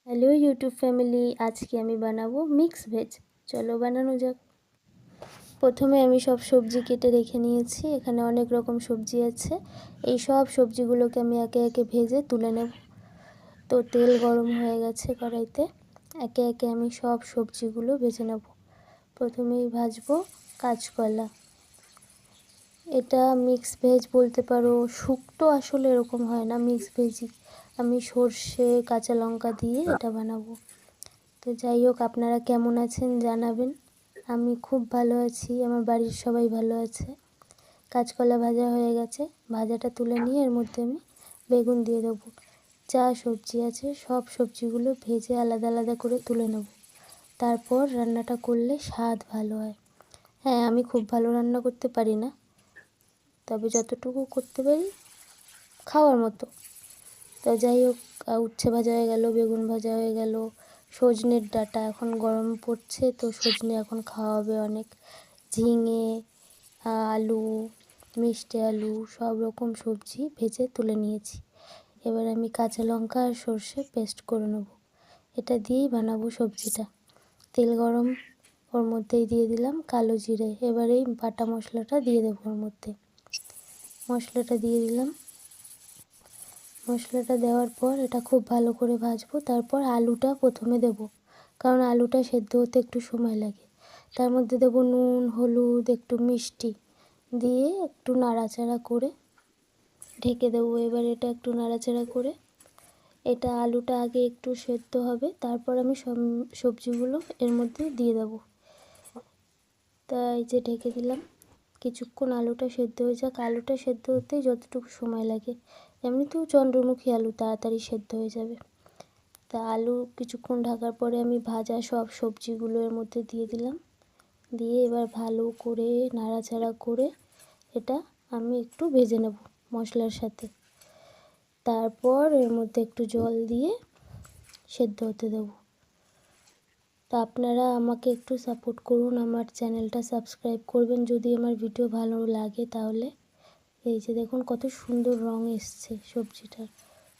Hello YouTube family, আজকে আমি বানাবো মিক্স ভেজ। চলো বানানো যাক। প্রথমে আমি সব সবজি কেটে রেখে নিয়েছি। এখানে অনেক রকম সবজি আছে। এই সব সবজিগুলোকে আমি একে একে ভেজে তুলে নেব। তো তেল গরম হয়ে গেছে কড়াইতে। একে একে আমি সব সবজিগুলো ভেজে নেব। প্রথমেই ভাজবো কাঁচকলা। এটা মিক্স ভেজ বলতে পারো, শুক্তো আসলে এরকম হয় না, মিক্স ভেজই। আমি সর্ষে কাঁচা লঙ্কা দিয়ে এটা বানাবো। তো যাই হোক, আপনারা কেমন আছেন জানাবেন। আমি খুব ভালো আছি, আমার বাড়ির সবাই ভালো আছে। কাঁচকলা ভাজা হয়ে গেছে। ভাজাটা তুলে নিয়ে এর মধ্যে আমি বেগুন দিয়ে দেবো। যা সবজি আছে সব সবজিগুলো ভেজে আলাদা আলাদা করে তুলে নেব। তারপর রান্নাটা করলে স্বাদ ভালো হয়। হ্যাঁ, আমি খুব ভালো রান্না করতে পারি না, তবে যতটুকু করতে পারি খাওয়ার মতো। তো যাই হোক, উচ্ছে ভাজা হয়ে গেল, বেগুন ভাজা হয়ে গেল। সজনের ডাঁটা এখন গরম পড়ছে, তো সজনে এখন খাওয়া হবে অনেক। ঝিঙে, আলু, মিষ্টি আলু, সব রকম সবজি ভেজে তুলে নিয়েছি। এবার আমি কাঁচা লঙ্কা আর সর্ষে পেস্ট করে নেব। এটা দিয়েই বানাবো সবজিটা। তেল গরম, ওর মধ্যেই দিয়ে দিলাম কালো জিরে। এবার এই বাটা মশলাটা দিয়ে দেবো ওর মধ্যে। মশলাটা দিয়ে দিলাম। মশলাটা দেওয়ার পর এটা খুব ভালো করে ভাজবো। তারপর আলুটা প্রথমে দেব, কারণ আলুটা সেদ্ধ হতে একটু সময় লাগে। তার মধ্যে দেব নুন, হলুদ, একটু মিষ্টি দিয়ে একটু নাড়াচাড়া করে ঢেকে দেবো। এবার এটা একটু নাড়াচাড়া করে এটা আলুটা আগে একটু সেদ্ধ হবে, তারপর আমি সব সবজিগুলো এর মধ্যে দিয়ে দেবো। তাই যে ঢেকে দিলাম, কিছুক্ষণ আলুটা সেদ্ধ হয়ে যাক। আলুটা সেদ্ধ হতেই যতটুকু সময় লাগে, এমনিতেও চন্দ্রমুখী আলু তাড়াতাড়ি সেদ্ধ হয়ে যাবে। তা আলু কিছুক্ষণ ঢাকার পরে আমি ভাজা সব সবজিগুলো এর মধ্যে দিয়ে দিলাম। দিয়ে এবার ভালো করে নাড়াচাড়া করে এটা আমি একটু ভেজে নেব মশলার সাথে। তারপর এর মধ্যে একটু জল দিয়ে সেদ্ধ হতে দেবো। তা আপনারা আমাকে একটু সাপোর্ট করুন, আমার চ্যানেলটা সাবস্ক্রাইব করবেন যদি আমার ভিডিও ভালো লাগে তাহলে। এই যে দেখুন কত সুন্দর রং এসছে সবজিটার,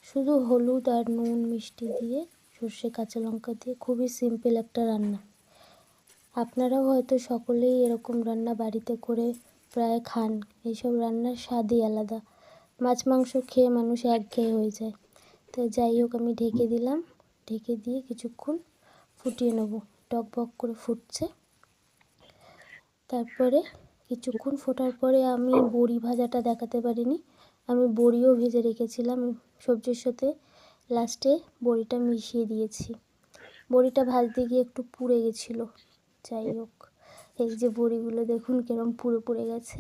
শুধু হলুদ আর নুন মিষ্টি দিয়ে, সর্ষে কাঁচা লঙ্কা দিয়ে। খুবই সিম্পল একটা রান্না। আপনারাও হয়তো সকলেই এরকম রান্না বাড়িতে করে প্রায় খান। এইসব রান্নার স্বাদই আলাদা। মাছ মাংস খেয়ে মানুষ একঘেয়ে হয়ে যায়। তো যাই হোক, আমি ঢেকে দিলাম। ঢেকে দিয়ে কিছুক্ষণ ফুটিয়ে নেব। টকবক করে ফুটছে। তারপরে কিছুক্ষণ ফোটার পরে আমি বড়ি ভাজাটা দেখাতে পারিনি, আমি বড়িও ভেজে রেখেছিলাম সবজির সাথে। লাস্টে বড়িটা মিশিয়ে দিয়েছি। বড়িটা ভাজতে গিয়ে একটু পুড়ে গেছিলো। যাই হোক, এই যে বড়িগুলো দেখুন কিরম পুড়ে পুড়ে গেছে,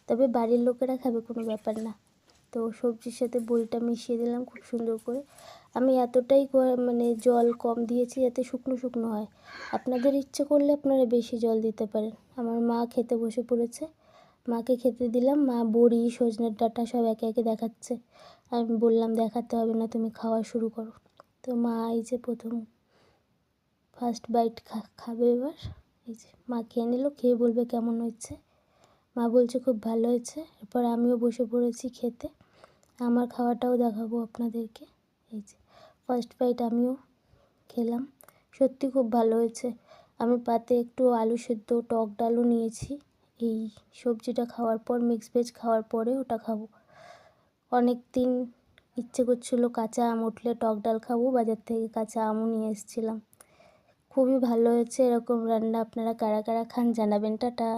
তবে বাড়ির লোকেরা খাবে, কোনো ব্যাপার না। তো সবজির সাথে বড়িটা মিশিয়ে দিলাম খুব সুন্দর করে। আমি এতটাই মানে জল কম দিয়েছি যাতে শুকনো শুকনো হয়। আপনাদের ইচ্ছে করলে আপনারা বেশি জল দিতে পারেন। আমার মা খেতে বসে পড়েছে, মাকে খেতে দিলাম। মা বড়ি, সজনের ডাঁটা সব একে একে দেখাচ্ছে। আমি বললাম দেখাতে হবে না, তুমি খাওয়া শুরু করো। তো মা এই যে প্রথম ফার্স্ট বাইট খাবে এবার। এই যে মা খেয়ে নিল, খেয়ে বলবে কেমন হয়েছে। মা বলছে খুব ভালো হয়েছে। এরপর আমিও বসে পড়েছি খেতে। আমার খাওয়াটাও দেখাবো আপনাদেরকে। এই যে ফার্স্ট বাইট আমিও খেলাম, সত্যি খুব ভালো হয়েছে। আমি পাতে একটু আলু সেদ্ধ টক ডালও নিয়েছি। এই সবজিটা খাওয়ার পর, মিক্স ভেজ খাওয়ার পরে ওটা খাবো। অনেক দিন ইচ্ছে করছিলো কাঁচা আম উঠলে টক ডাল খাবো, বাজার থেকে কাঁচা আমও নিয়ে এসেছিলাম। খুবই ভালো হয়েছে। এরকম রান্না আপনারা কারা কারা খান জানাবেন। টাটা।